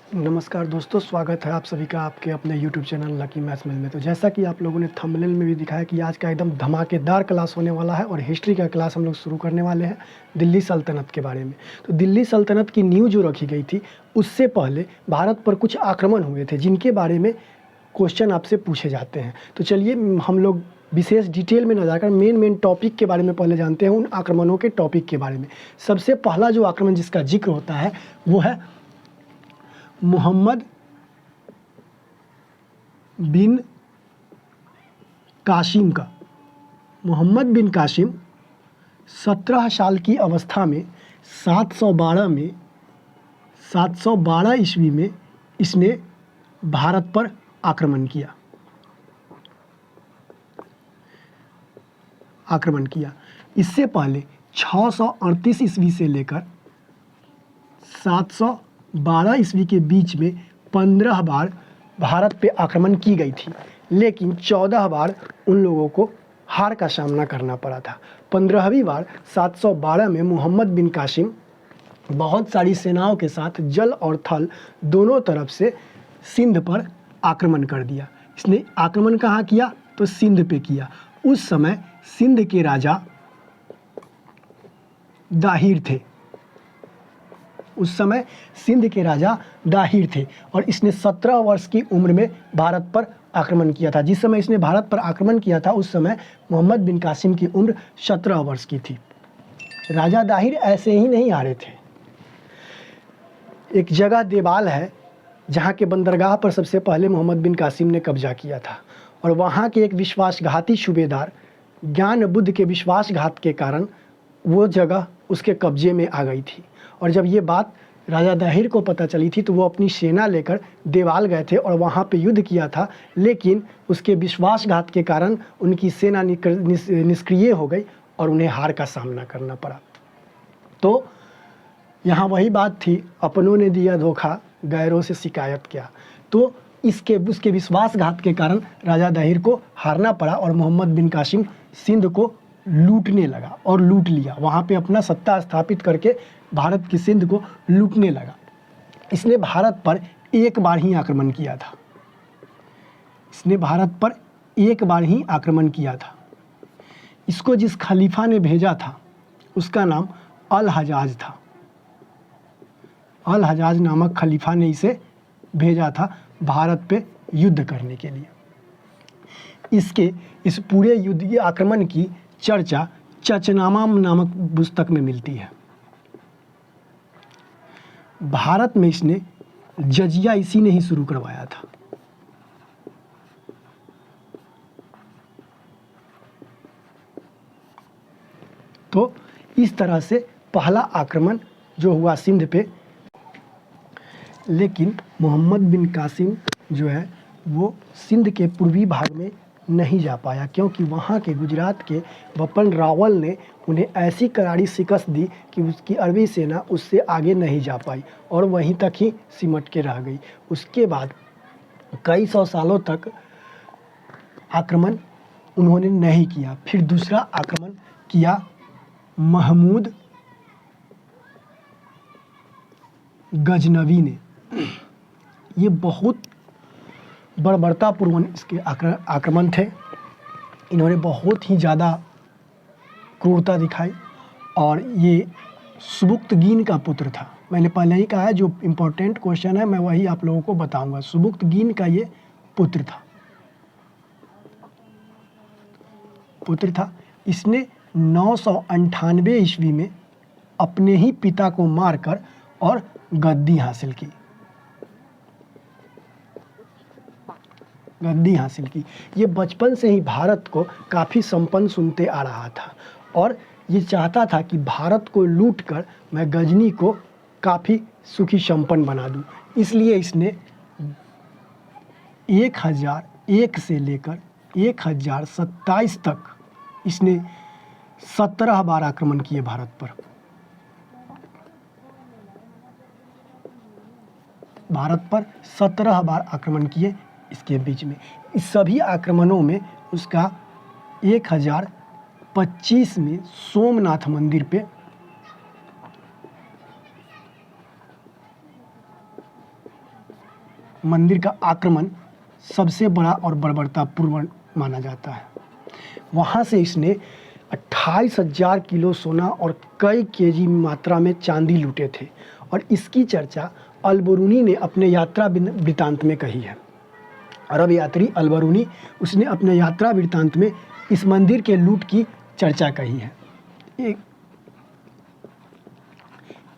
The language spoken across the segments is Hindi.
नमस्कार दोस्तों, स्वागत है आप सभी का आपके अपने यूट्यूब चैनल लकी मैथ्स में। तो जैसा कि आप लोगों ने थंबनेल में भी दिखाया कि आज का एकदम धमाकेदार क्लास होने वाला है और हिस्ट्री का क्लास हम लोग शुरू करने वाले हैं दिल्ली सल्तनत के बारे में। तो दिल्ली सल्तनत की नींव जो रखी गई थी, उससे पहले भारत पर कुछ आक्रमण हुए थे जिनके बारे में क्वेश्चन आपसे पूछे जाते हैं। तो चलिए हम लोग विशेष डिटेल में न जाकर मेन टॉपिक के बारे में पहले जानते हैं, उन आक्रमणों के टॉपिक के बारे में। सबसे पहला जो आक्रमण जिसका जिक्र होता है वो है मोहम्मद बिन कासिम का। मोहम्मद बिन कासिम 17 साल की अवस्था में 712 ईस्वी में इसने भारत पर आक्रमण किया। इससे पहले 638 ईस्वी से लेकर 712 ईस्वी के बीच में 15 बार भारत पे आक्रमण की गई थी, लेकिन 14 बार उन लोगों को हार का सामना करना पड़ा था। 15वीं बार 712 में मोहम्मद बिन कासिम बहुत सारी सेनाओं के साथ जल और थल दोनों तरफ से सिंध पर आक्रमण कर दिया। इसने आक्रमण कहाँ किया? तो सिंध पे किया। उस समय सिंध के राजा दाहिर थे और इसने 17 वर्ष की उम्र में भारत पर आक्रमण किया था। जिस समय इसने भारत पर आक्रमण किया था उस समय मोहम्मद बिन कासिम की उम्र 17 वर्ष की थी। राजा दाहिर ऐसे ही नहीं आ रहे थे। एक जगह देवाल है जहाँ के बंदरगाह पर सबसे पहले मोहम्मद बिन कासिम ने कब्जा किया था और वहाँ के एक विश्वासघाती सूबेदार ज्ञान बुद्ध के विश्वासघात के कारण वो जगह उसके कब्जे में आ गई थी। और जब ये बात राजा दाहिर को पता चली थी तो वो अपनी सेना लेकर देवाल गए थे और वहाँ पे युद्ध किया था, लेकिन उसके विश्वासघात के कारण उनकी सेना निष्क्रिय हो गई और उन्हें हार का सामना करना पड़ा। तो यहाँ वही बात थी, अपनों ने दिया धोखा, गैरों से शिकायत क्या। तो उसके विश्वासघात के कारण राजा दाहिर को हारना पड़ा और मोहम्मद बिन कासिम सिंध को लूटने लगा और लूट लिया। वहाँ पे अपना सत्ता स्थापित करके भारत की सिंध को लूटने लगा। इसने भारत पर एक बार ही आक्रमण किया था। इसको जिस खलीफा ने भेजा था उसका नाम अल हजाज था। अल हजाज नामक खलीफा ने इसे भेजा था भारत पे युद्ध करने के लिए। इस पूरे युद्ध आक्रमण की चर्चा चचनामा नामक पुस्तक में मिलती है। भारत में इसने जजिया इसी ने ही शुरू करवाया था। तो इस तरह से पहला आक्रमण जो हुआ सिंध पे, लेकिन मोहम्मद बिन कासिम जो है वो सिंध के पूर्वी भाग में नहीं जा पाया, क्योंकि वहाँ के गुजरात के बपन रावल ने उन्हें ऐसी करारी शिकस्त दी कि उसकी अरबी सेना उससे आगे नहीं जा पाई और वहीं तक ही सिमट के रह गई। उसके बाद कई सौ सालों तक आक्रमण उन्होंने नहीं किया। फिर दूसरा आक्रमण किया महमूद गजनवी ने। ये बहुत बर्बरतापूर्ण इसके आक्रमण थे। इन्होंने बहुत ही ज़्यादा क्रूरता दिखाई और ये सुबुक्तगीन का पुत्र था। मैंने पहले ही कहा है, जो इम्पोर्टेंट क्वेश्चन है मैं वही आप लोगों को बताऊंगा। सुबुक्तगीन का ये पुत्र था। इसने 998 ईस्वी में अपने ही पिता को मारकर और गद्दी हासिल की। ये बचपन से ही भारत को काफ़ी संपन्न सुनते आ रहा था और ये चाहता था कि भारत को लूटकर मैं गजनी को काफ़ी सुखी संपन्न बना दूं। इसलिए इसने 1001 से लेकर 1027 तक इसने 17 बार आक्रमण किए भारत पर। भारत पर 17 बार आक्रमण किए। इसके बीच में इस सभी आक्रमणों में उसका 1025 में सोमनाथ मंदिर पे मंदिर का आक्रमण सबसे बड़ा और बर्बरतापूर्ण माना जाता है। वहाँ से इसने 28,000 किलो सोना और कई केजी मात्रा में चांदी लूटे थे और इसकी चर्चा अल-बरूनी ने अपने यात्रा वृत्तांत में कही है। अरब यात्री अल-बरूनी उसने अपने यात्रा वृत्तांत में इस मंदिर के लूट की चर्चा कही है।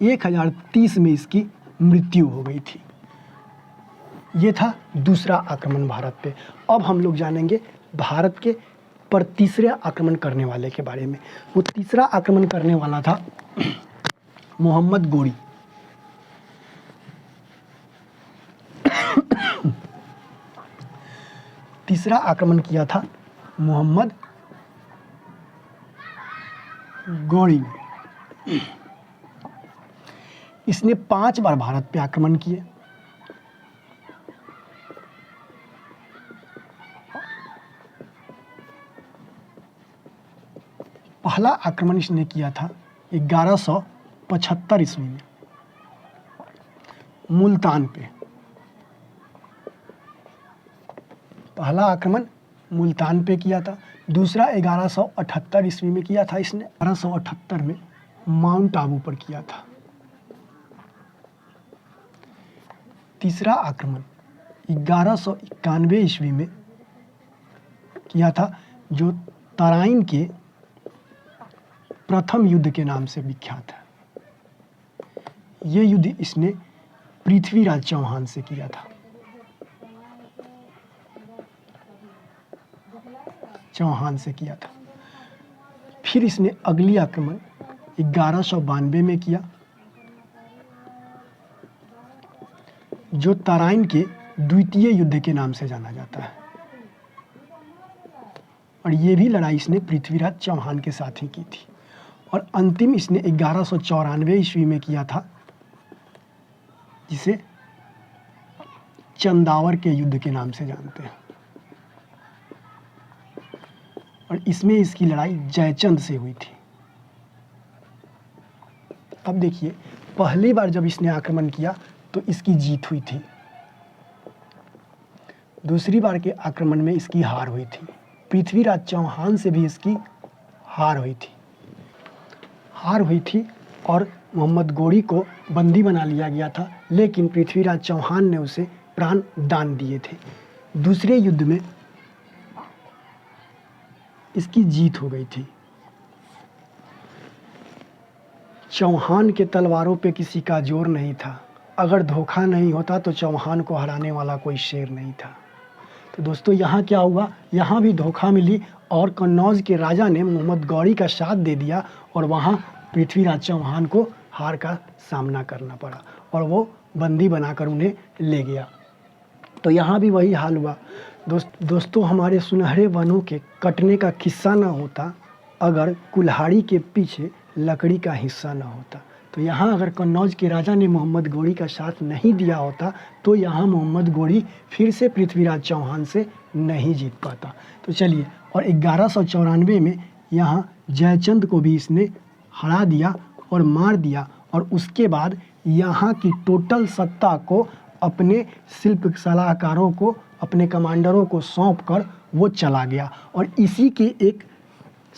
1030 में इसकी मृत्यु हो गई थी। ये था दूसरा आक्रमण भारत पे। अब हम लोग जानेंगे भारत के पर तीसरे आक्रमण करने वाले के बारे में। वो तीसरा आक्रमण करने वाला था मोहम्मद गोरी। तीसरा आक्रमण किया था मोहम्मद गोरी। इसने 5 बार भारत पे आक्रमण किए। पहला आक्रमण इसने किया था 1175 ईस्वी में मुल्तान पे। पहला आक्रमण मुल्तान पे किया था। दूसरा 1178 ईस्वी में किया था इसने। 1178 में माउंट आबू पर किया था। तीसरा आक्रमण 1191 ईस्वी में किया था, जो तराइन के प्रथम युद्ध के नाम से विख्यात है। ये युद्ध इसने पृथ्वीराज चौहान से किया था। फिर इसने अगली आक्रमण 1192 में किया, जो तराइन के द्वितीय युद्ध के नाम से जाना जाता है। और ये भी लड़ाई इसने पृथ्वीराज चौहान के साथ ही की थी। और अंतिम इसने 1194 ईस्वी में किया था, जिसे चंदावर के युद्ध के नाम से जानते हैं। और इसमें इसकी लड़ाई जयचंद से हुई थी। अब देखिए, पहली बार जब इसने आक्रमण किया तो इसकी जीत हुई थी। दूसरी बार के आक्रमण में इसकी हार हुई थी। पृथ्वीराज चौहान से भी इसकी हार हुई थी और मोहम्मद गोरी को बंदी बना लिया गया था, लेकिन पृथ्वीराज चौहान ने उसे प्राण दान दिए थे। दूसरे युद्ध में इसकी जीत हो गई थी। चौहान के तलवारों पे किसी का जोर नहीं था। अगर धोखा नहीं होता तो चौहान को हराने वाला कोई शेर नहीं था। तो दोस्तों, यहाँ क्या हुआ? यहाँ भी धोखा मिली और कन्नौज के राजा ने मोहम्मद गौरी का साथ दे दिया और वहाँ पृथ्वीराज चौहान को हार का सामना करना पड़ा और वो बंदी बनाकर उन्हें ले गया। तो यहाँ भी वही हाल हुआ। दोस्तों, हमारे सुनहरे वनों के कटने का किस्सा ना होता अगर कुल्हाड़ी के पीछे लकड़ी का हिस्सा ना होता। तो यहाँ अगर कन्नौज के राजा ने मोहम्मद गोरी का साथ नहीं दिया होता तो यहाँ मोहम्मद गोरी फिर से पृथ्वीराज चौहान से नहीं जीत पाता। तो चलिए, और 1194 में यहाँ जयचंद को भी इसने हरा दिया और मार दिया और उसके बाद यहाँ की टोटल सत्ता को अपने शिल्प सलाहकारों को, अपने कमांडरों को सौंप कर वो चला गया। और इसी के एक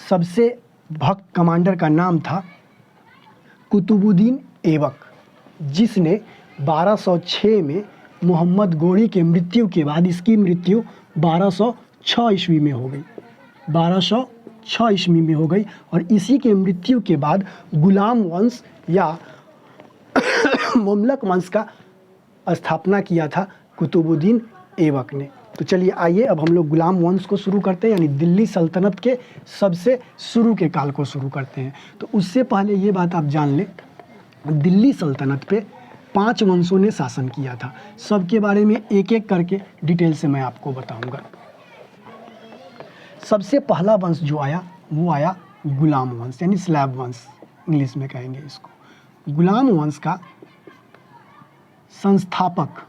सबसे भक्त कमांडर का नाम था कुतुबुद्दीन ऐबक, जिसने 1206 में मोहम्मद गोरी के मृत्यु के बाद, इसकी मृत्यु 1206 ईस्वी में हो गई। 1206 ईस्वी में हो गई और इसी के मृत्यु के बाद गुलाम वंश या मुमलक वंश का स्थापना किया था कुतुबुद्दीन ऐबक ने। तो चलिए, आइए अब हम लोग गुलाम वंश को शुरू करते हैं, यानी दिल्ली सल्तनत के सबसे शुरू के काल को शुरू करते हैं। तो उससे पहले ये बात आप जान लें, दिल्ली सल्तनत पे 5 वंशों ने शासन किया था। सबके बारे में एक एक करके डिटेल से मैं आपको बताऊंगा। सबसे पहला वंश जो आया वो आया गुलाम वंश, यानी स्लैब वंश इंग्लिश में कहेंगे इसको। गुलाम वंश का संस्थापक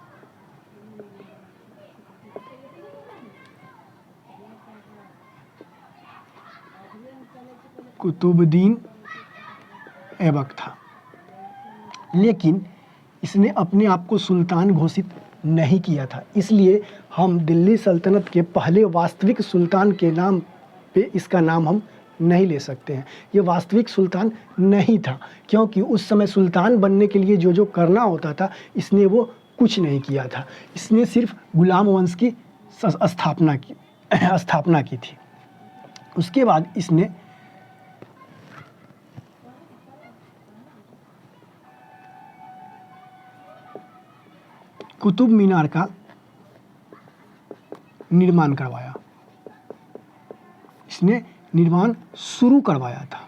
कुतुबुद्दीन ऐबक था, लेकिन इसने अपने आप को सुल्तान घोषित नहीं किया था। इसलिए हम दिल्ली सल्तनत के पहले वास्तविक सुल्तान के नाम पे इसका नाम हम नहीं ले सकते हैं। ये वास्तविक सुल्तान नहीं था, क्योंकि उस समय सुल्तान बनने के लिए जो जो करना होता था इसने वो कुछ नहीं किया था। इसने सिर्फ गुलाम वंश की स्थापना की थी। उसके बाद इसने कुतुब मीनार का निर्माण करवाया। इसने निर्माण शुरू करवाया था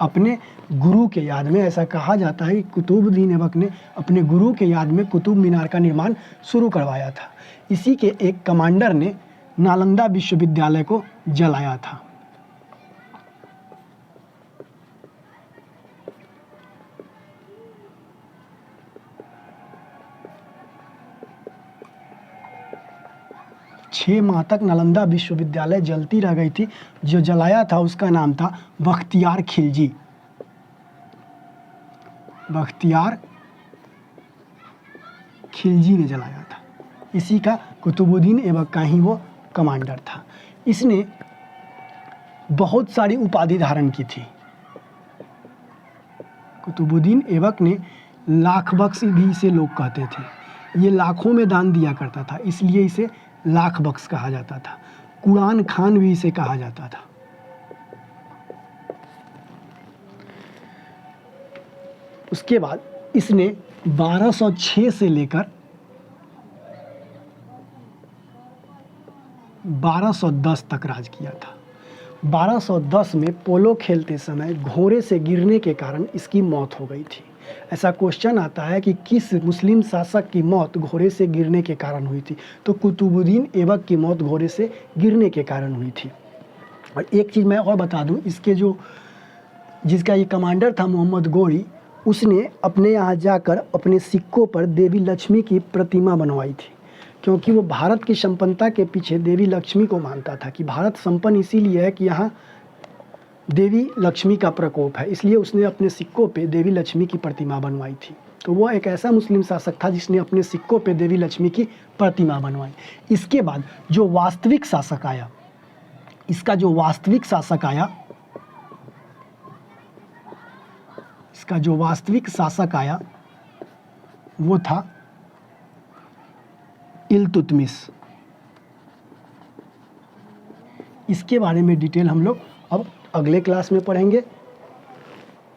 अपने गुरु के याद में। ऐसा कहा जाता है कि कुतुबुद्दीन ऐबक ने अपने गुरु के याद में कुतुब मीनार का निर्माण शुरू करवाया था। इसी के एक कमांडर ने नालंदा विश्वविद्यालय को जलाया था। छह माह तक नालंदा विश्वविद्यालय जलती रह गई थी। जो जलाया था उसका नाम था बख्तियार खिलजी। बख्तियार खिलजी ने जलाया था। इसी का कुतुबुद्दीन ऐबक का ही वो कमांडर था। इसने बहुत सारी उपाधि धारण की थी। कुतुबुद्दीन ऐबक ने लाख बख्श भी इसे लोग कहते थे। ये लाखों में दान दिया करता था, इसलिए इसे लाख बख्श कहा जाता था। कुरान खान भी इसे कहा जाता था। उसके बाद इसने 1206 से लेकर 1210 तक राज किया था। 1210 में पोलो खेलते समय घोड़े से गिरने के कारण इसकी मौत हो गई थी। ऐसा क्वेश्चन आता है कि किस मुस्लिम शासक की मौत घोड़े से गिरने के कारण हुई थी, तो कुतुबुद्दीन ऐबक की मौत घोड़े से गिरने के कारण हुई थी। और एक चीज़ मैं और बता दूं, इसके जिसका ये कमांडर था मोहम्मद गौरी, उसने अपने यहाँ जाकर अपने सिक्कों पर देवी लक्ष्मी की प्रतिमा बनवाई थी, क्योंकि वो भारत की संपन्नता के पीछे देवी लक्ष्मी को मानता था कि भारत संपन्न इसीलिए है कि यहाँ देवी लक्ष्मी का प्रकोप है। इसलिए उसने अपने सिक्कों पे देवी लक्ष्मी की प्रतिमा बनवाई थी। तो वह एक ऐसा मुस्लिम शासक था जिसने अपने सिक्कों पे देवी लक्ष्मी की प्रतिमा बनवाई। इसके बाद जो वास्तविक शासक आया, इसका जो वास्तविक शासक आया वो था इल्तुतमिश। इसके बारे में डिटेल हम लोग अब अगले क्लास में पढ़ेंगे,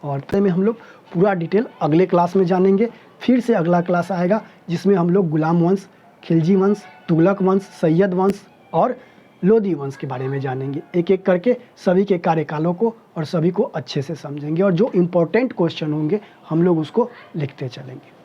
और में हम लोग पूरा डिटेल अगले क्लास में जानेंगे। फिर से अगला क्लास आएगा जिसमें हम लोग गुलाम वंश, खिलजी वंश, तुगलक वंश, सैयद वंश और लोदी वंश के बारे में जानेंगे। एक एक करके सभी के कार्यकालों को और सभी को अच्छे से समझेंगे, और जो इम्पोर्टेंट क्वेश्चन होंगे हम लोग उसको लिखते चलेंगे।